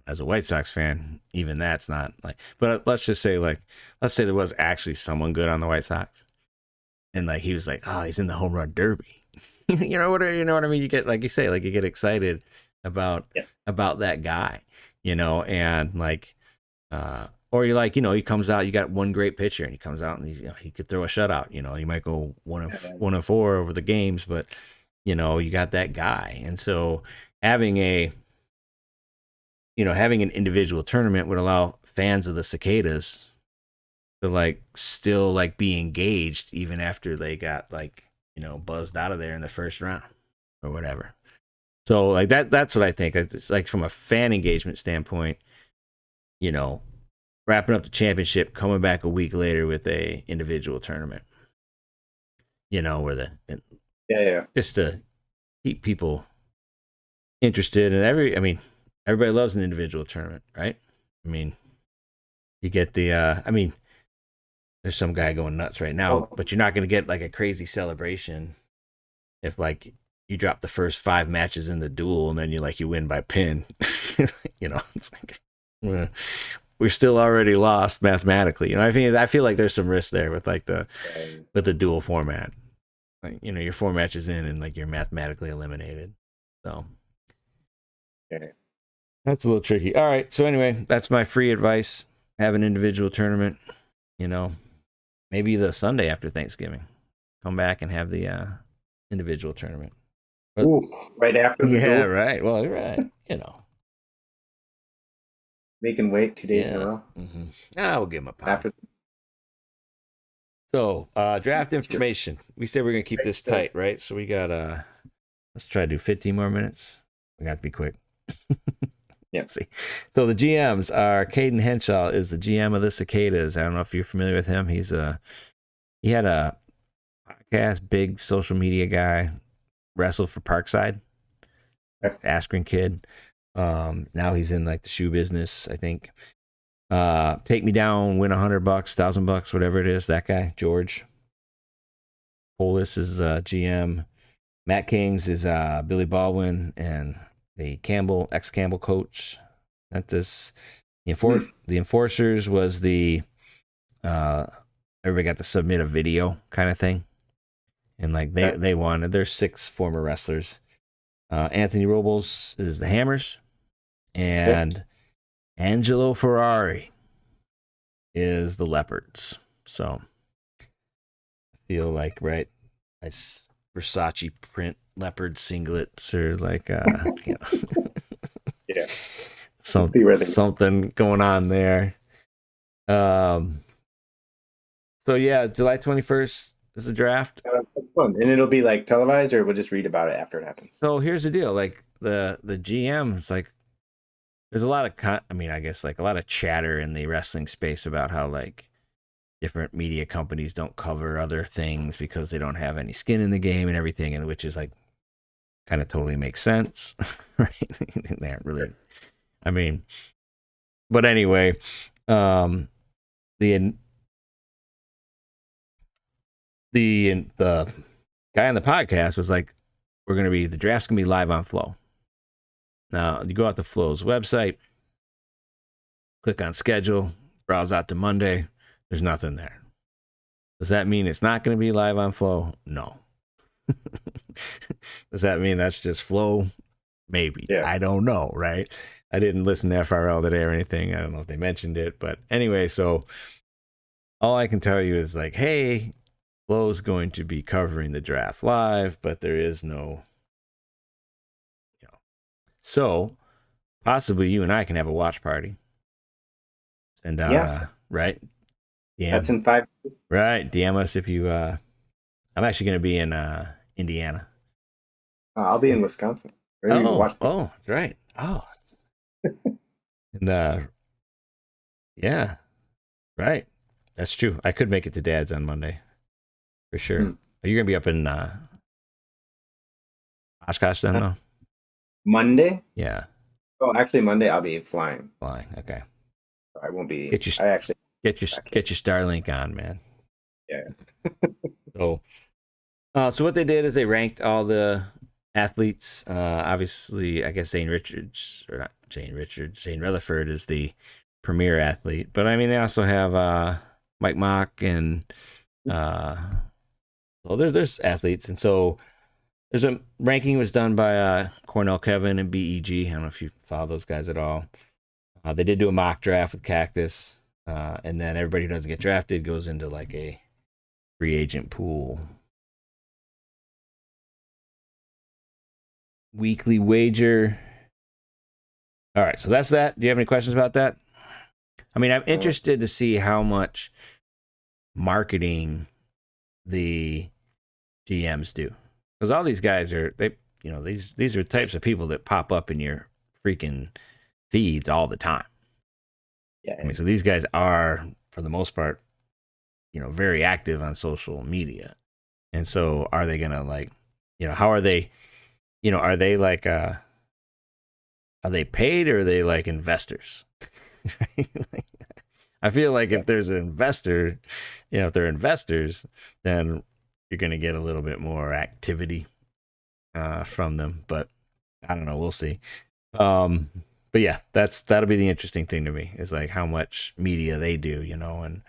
as a White Sox fan, even that's not like, but let's just say like, let's say there was actually someone good on the White Sox, and like he was like, oh, he's in the home run derby. You know what I mean? You get like you say, like you get excited about Yeah. that guy, and like, or you like, he comes out, you got one great pitcher, and he comes out and he could throw a shutout. He might go one of four over the games, but you got that guy, and so having a having an individual tournament would allow fans of the Cicadas to like still like be engaged even after they got like buzzed out of there in the first round or whatever. So like that's what I think. It's like from a fan engagement standpoint, you know, wrapping up the championship, coming back a week later with a individual tournament. Where Yeah, yeah. just to keep people interested and I mean, everybody loves an individual tournament, right? I mean, you get the I mean, there's some guy going nuts right now, So, but you're not going to get like a crazy celebration if like you drop the first 5 matches in the duel and then you win by pin. It's like we're still already lost mathematically. I feel like there's some risk there with like the um, with the dual format. like, your 4 matches in and like you're mathematically eliminated. So Okay. that's a little tricky. All right. So anyway, that's my free advice. Have an individual tournament. You know, maybe the Sunday after Thanksgiving. Come back and have the individual tournament. But Ooh, right after the yeah, duel, right. Well, you're right. they can wait 2 days in a Yeah. row Mm-hmm. I will give him a pound. after. So, draft information. We said we're gonna keep this So, tight, right? So we got let's try to do 15 more minutes. We got to be quick. yeah. See. So the GMs are Caden Henshaw is the GM of the Cicadas. I don't know if you're familiar with him. He had a podcast, big social media guy, wrestled for Parkside, Askren kid. Now he's in like the shoe business, I think. Take Me Down, win $100, $1,000, whatever it is. That guy, George. Polis is GM. Matt Kings is Billy Baldwin and the ex-Campbell coach. That this the Enforcers was the everybody got to submit a video kind of thing, and like they won. There's 6 former wrestlers. Anthony Robles is the Hammers, and Angelo Ferrari is the Leopards. So I feel like nice Versace print leopard singlets or like Yeah. something going on there. So yeah, July 21st is the draft. That's fun, and it'll be like televised, or we'll just read about it after it happens. So here's the deal: like the GM, it's like there's a lot of I guess like a lot of chatter in the wrestling space about how like different media companies don't cover other things because they don't have any skin in the game and everything, and which is like kind of totally makes sense, right? They aren't really. I mean, but anyway, the guy on the podcast was like, the draft's gonna be live on Flow. Now you go out to Flow's website, click on schedule, browse out to Monday. There's nothing there. Does that mean it's not going to be live on Flow? No. Does that mean that's just Flow? Maybe. Yeah. I don't know, right? I didn't listen to FRL today or anything. I don't know if they mentioned it, but anyway, so all I can tell you is like, hey, Flow's going to be covering the draft live, but there is no, so possibly you and I can have a watch party. And right? DM. That's in 5 days. Right. DM us if you I'm actually gonna be in Indiana. I'll be in Wisconsin. That's right. Oh. And yeah. Right. That's true. I could make it to Dad's on Monday. For sure. Are you gonna be up in Oshkosh then though? Monday? Yeah. Oh, actually Monday I'll be flying. Okay. I won't be. Get your Starlink on, man. Yeah. So what they did is they ranked all the athletes. Obviously, I guess Zane Rutherford is the premier athlete, but I mean they also have Mike Mock and there's athletes, and so there's a ranking was done by Cornell Kevin and BEG. I don't know if you follow those guys at all. They did do a mock draft with Cactus, and then everybody who doesn't get drafted goes into like a free agent pool. Weekly wager. All right, so that's that. Do you have any questions about that? I mean, I'm interested to see how much marketing the GMs do, because all these guys are these are types of people that pop up in your freaking feeds all the time. Yeah. I mean, so these guys are, for the most part, very active on social media. And so are they going to how are they, are they like, are they paid or are they like investors? I feel like if there's an investor, if they're investors, then you're going to get a little bit more activity from them. But I don't know. We'll see. But yeah, that'll be the interesting thing to me is like how much media they do, and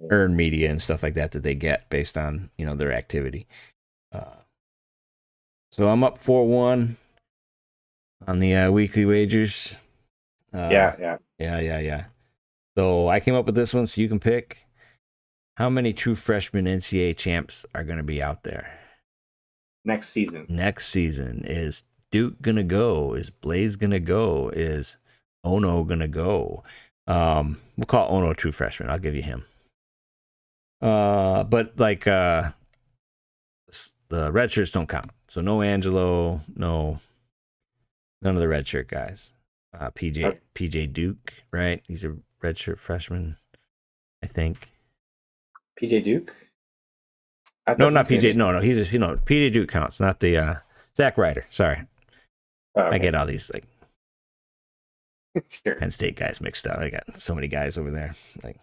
earn media and stuff like that they get based on, their activity. Uh, so I'm up 4-1 on the weekly wagers. Yeah, yeah. Yeah. So I came up with this one, so you can pick how many true freshman NCAA champs are going to be out there Next season. next season. Is Duke gonna go? Is Blaze gonna go? Is Ono gonna go? We'll call Ono a true freshman. I'll give you him. But like the red shirts don't count. So no Angelo, no none of the red shirt guys. PJ Duke, right? He's a red shirt freshman, I think. PJ Duke? I No, thought not he's PJ. gonna No, he's just, PJ Duke counts, not the Zach Ryder. Sorry, oh, I okay. get all these like Sure. Penn State guys mixed up. I got so many guys over there. Like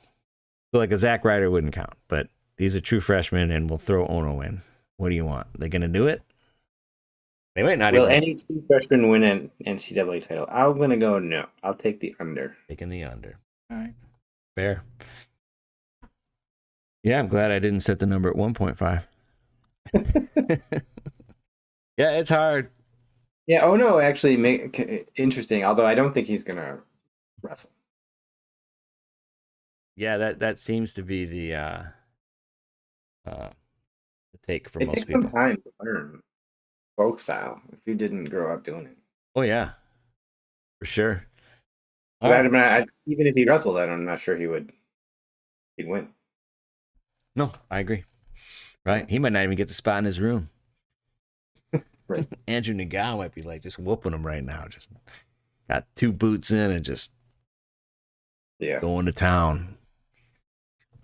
so, like a Zach Ryder wouldn't count, but these are true freshmen, and we'll throw Ono in. What do you want? They gonna do it? They might not Will even any true freshman win an NCAA title? I'm gonna go no. I'll take the under. taking the under. All right, fair. Yeah, I'm glad I didn't set the number at 1.5. Yeah, it's hard. Yeah, oh no, actually make interesting, although I don't think he's gonna wrestle. Yeah, that seems to be the take for It most takes some people. time to learn folk style if you didn't grow up doing it. Oh yeah, for sure. All But right. even if he wrestled, I'm not sure he'd win. No, I agree. Yeah, Right? He might not even get the spot in his room. right. Andrew Nagao might be like just whooping him right now. Just got 2 boots in and just Yeah. going to town.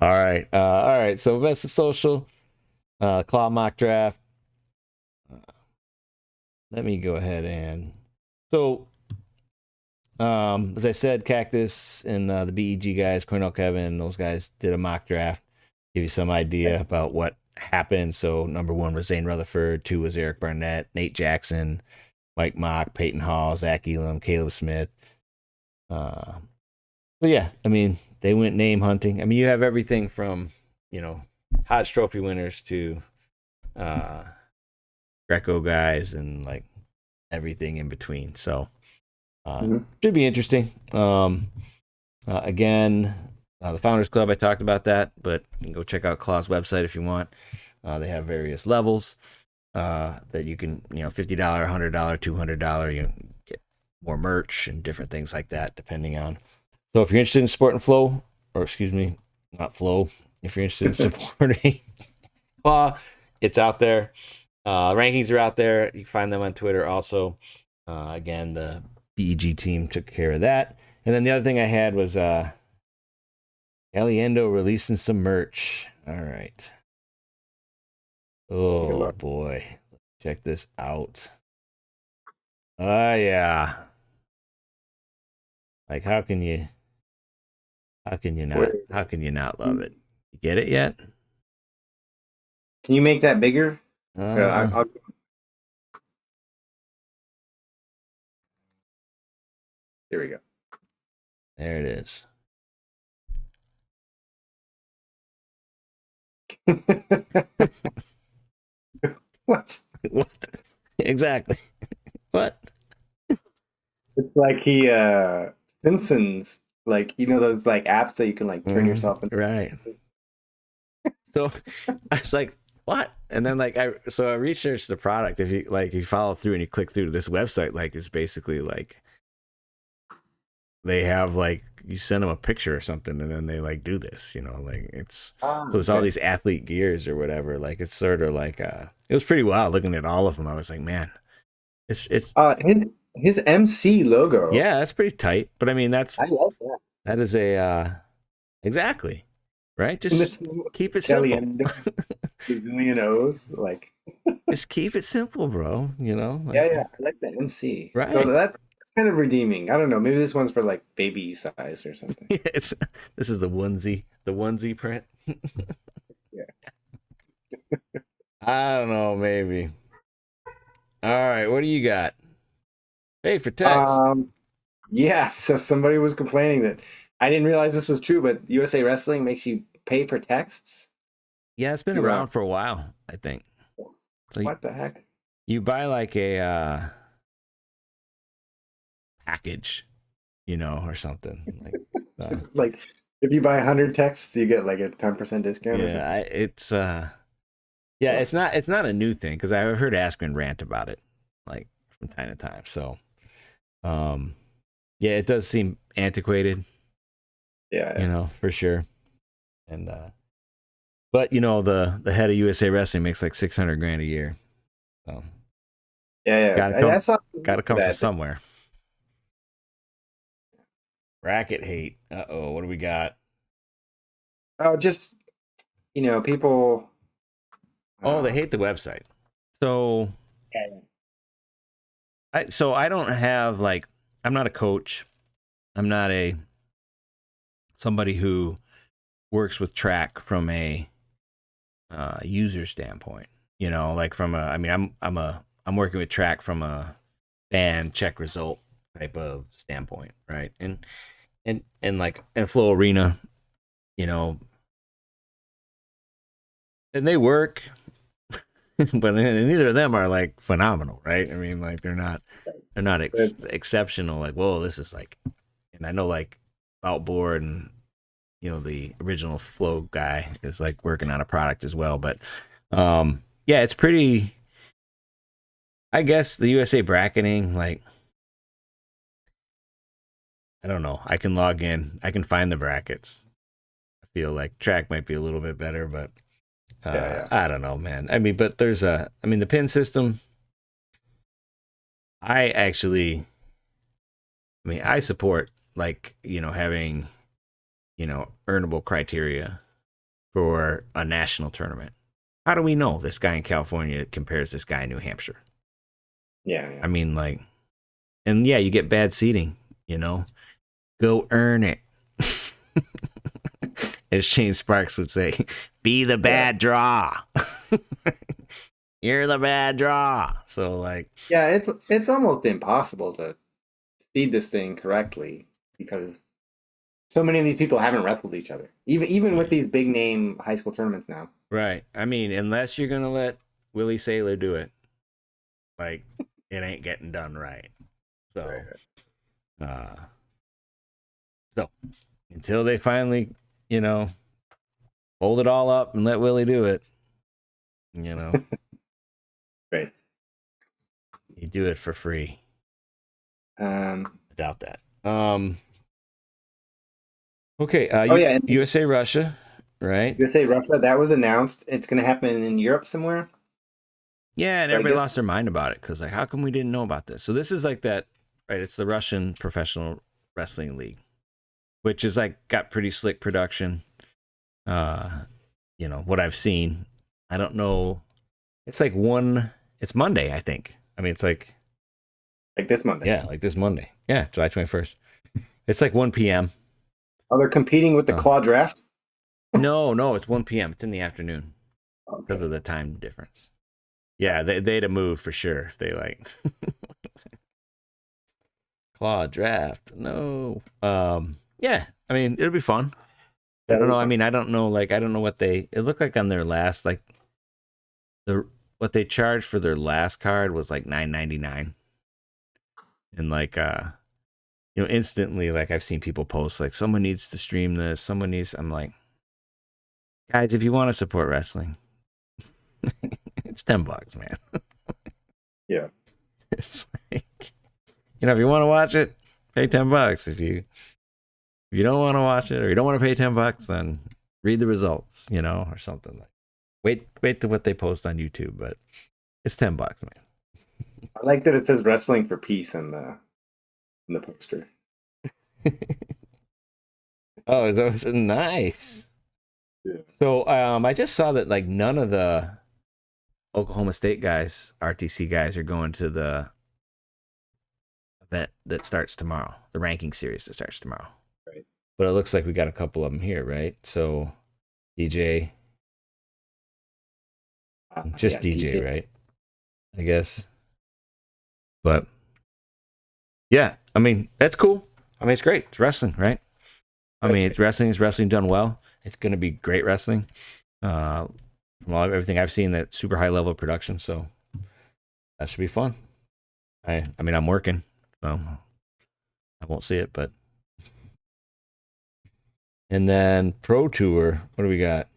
All right. So Vesta Social, Claw mock draft. Let me go ahead and so as I said, Cactus and the BEG guys, Cornell Kevin, those guys did a mock draft, give you some idea about what happened. So number 1 was Zane Rutherford, 2 was Eric Barnett, Nate Jackson, Mike Mock, Peyton Hall, Zach Elam, Caleb Smith. But yeah, I mean, they went name hunting. I mean, you have everything from, Hodge Trophy winners to uh Greco guys and like everything in between. So Mhm. should be interesting. Again, the Founders Club, I talked about that, but you can go check out Claw's website if you want. They have various levels that you can, $50, $100, $200, you get more merch and different things like that, depending on. So if you're interested in supporting Flow, or excuse me, not Flow, if you're interested in supporting Claw, it's out there. Rankings are out there. You can find them on Twitter also. Again, the BEG team took care of that. And then the other thing I had was Caliendo releasing some merch. All right. Take a Oh look. boy. Check this out. Oh yeah. Like Where, how can you not love it? You get it yet? can you make that bigger? Uh Here we go. there it is. What? What? Exactly. What? It's like Simpsons, like those like apps that you can like turn yourself into. Right. So I was like, what? And then like I researched the product. If you follow through and you click through to this website, like it's basically like they have like you send them a picture or something and then they like do this, like it's Ah, so it's all okay. these athlete gears or whatever. Like it's sort of like it was pretty wild looking at all of them. I was like, man, it's His MC logo. yeah, that's pretty tight. But I mean I love that. that is a exactly right. And Just this keep it simple. Caliendo, bazillion O's, like Just keep it simple, bro. yeah, Like yeah. I like the MC. So right. that's kind of redeeming. I don't know. Maybe this one's for like baby size or something. It's this is the onesie print. Yeah. I don't know, maybe. All right, what do you got? Hey, for text. Yeah. So somebody was complaining that I didn't realize this was true, but USA Wrestling makes you pay for texts. Yeah, it's been You around for a while, I think. So What the heck? you buy like a package, or something like. Like if you buy 100 texts, you get like a 10% discount or Yeah, something. it's not a new thing because I've heard Askren rant about it, like from time to time. So, um, yeah, it does seem antiquated, Yeah. for sure. And but the head of USA Wrestling makes like 600 grand a year, so Yeah. gotta I come, saw gotta come from that. somewhere. Bracket hate. Uh-oh, what do we got? Oh, just people. Oh, they Uh, hate the website. So I don't have like, I'm not a coach. I'm not a somebody who works with track from a user standpoint. Like from I mean, I'm working with track from a fan check result type of standpoint, right? And like in Flow Arena, you know, and they work, but neither of them are like phenomenal, right? I mean, like they're not it's exceptional. Like, whoa, this is like, and I know like Outboard and the original Flow guy is like working on a product as well, but yeah, it's pretty. I guess the USA bracketing, like, I don't know. I can log in. I can find the brackets. I feel like track might be a little bit better, but yeah. I don't know, man. I mean, but the pin system. I actually, I support like having earnable criteria for a national tournament. How do we know this guy in California compares this guy in New Hampshire? Yeah. I mean, like, and yeah, you get bad seating. You know, go earn it. As Shane Sparks would say, be the Yeah. bad draw. You're the bad draw. So like, Yeah, it's almost impossible to seed this thing correctly because so many of these people haven't wrestled each other. Even with yeah, these big name high school tournaments now. right. I mean, unless you're gonna let Willie Saylor do it, like it ain't getting done right. So, Right. uh, so until they finally, you know, hold it all up and let Willie do it, you know, Right. you do it for free. Um, I doubt that. Okay. oh yeah, and USA Russia, right? USA Russia, that was announced. It's gonna happen in Europe somewhere. Yeah, and Right. everybody lost their mind about it because like, how come we didn't know about this? So this is like that, right? It's the Russian Professional Wrestling League, which is like got pretty slick production. Uh, what I've seen. I don't know. It's like one. It's Monday, I think. I mean, it's Like this Monday. yeah, like this Monday. Yeah, July 21st. It's like 1 p.m. Oh, they're competing with the Oh. Claw Draft? No, it's 1 p.m. It's in the afternoon because Okay. of the time difference. Yeah, they'd have moved for sure if they like Claw draft. No. Yeah, I mean, it'll be fun. I Yeah, don't that'd know. be I fun. mean, I don't know. Like, I don't know what it looked like on their last, like, the what they charged for their last card was like $9.99. And like, instantly, like, I've seen people post, like, someone needs to stream this. I'm like, guys, if you want to support wrestling, it's $10, man. Yeah. It's like, if you want to watch it, pay $10. If you don't want to watch it or you don't want to pay $10, then read the results, or something like. Wait to what they post on YouTube, but it's $10, I like that it says wrestling for peace in the poster. man. Oh, that was nice. Yeah. So, I just saw that like none of the Oklahoma State guys, RTC guys, are going to the event that starts tomorrow, the ranking series that starts tomorrow. Right. But it looks like we got a couple of them here, right? So, DJ, just Yeah, DJ, DJ. right? I guess. But yeah, I mean, that's cool. I mean, it's great. It's wrestling, right? I mean, it's wrestling. Is wrestling done well? It's going to be great wrestling. from everything I've seen, that super high level of production. So that should be fun. I mean, I'm working, so I won't see it, but. And then Pro Tour, what do we got?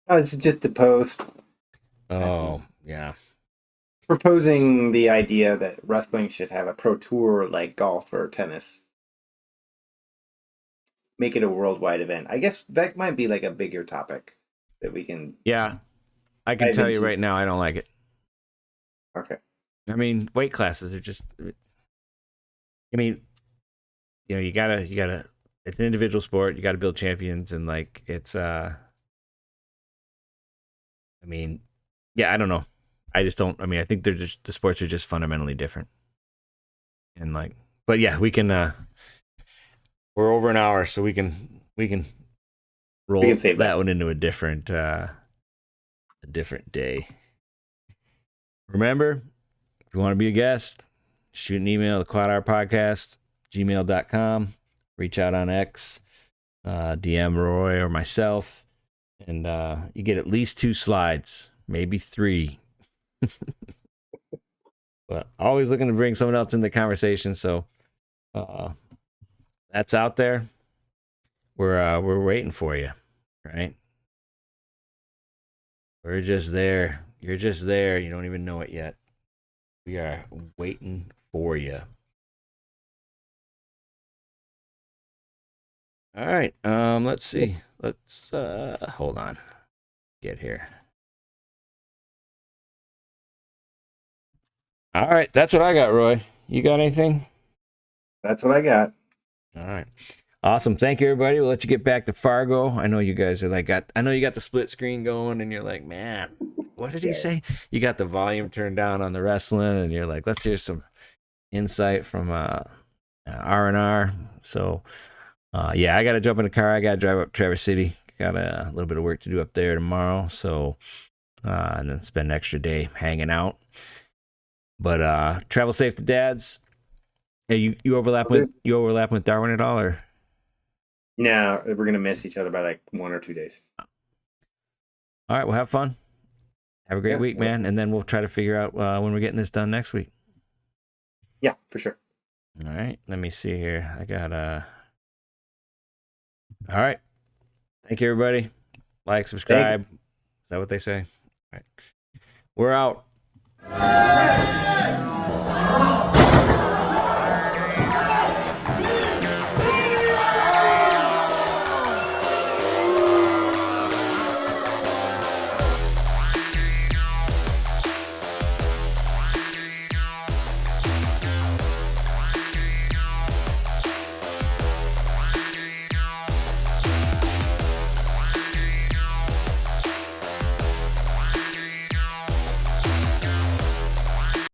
Oh, it's just the post Oh, yeah. proposing the idea that wrestling should have a pro tour like golf or tennis. Make it a worldwide event. I guess that might be like a bigger topic that we can Yeah, I can dive tell you into. right now, I don't like it. Okay. I mean, weight classes are just. I mean, you gotta. It's an individual sport. You got to build champions, and like it's. I mean, yeah, I don't know. I just don't. I mean, I think they're just the sports are just fundamentally different, and like, but yeah, we can. We're over an hour, so we can We can roll save that that. one into a different day. Remember, if you want to be a guest, shoot an email to quadrarpodcast gmail.com. Reach out on X, DM Roy or myself, and you get at least 2 slides, maybe 3. But always looking to bring someone else in the conversation. So uh, that's out there. We're waiting for you, right? We're just there. You're just there. You don't even know it yet. We are waiting for you. All right. Let's see. Let's hold on. Get here. All right. That's what I got, Roy. You got anything? That's what I got. All right. Awesome. Thank you, everybody. We'll let you get back to Fargo. I know you guys are like, I know you got the split screen going, and you're like, man, what did he Yeah. say? You got the volume turned down on the wrestling, and you're like, let's hear some insight from R&R. So, yeah, I got to jump in the car. I got to drive up to Traverse City. Got a little bit of work to do up there tomorrow. So, and then spend an extra day hanging out. But travel safe to Dad's. Hey, you overlap with Darwin at all, or? No, we're gonna miss each other by like 1 or 2 days. All right, well, have fun. Have a great Yeah. week, man. And then we'll try to figure out when we're getting this done next week. Yeah, for sure. All right, let me see here. I got All right, thank you, everybody. Like, Thank you. subscribe. Is that what they say? All right, we're out.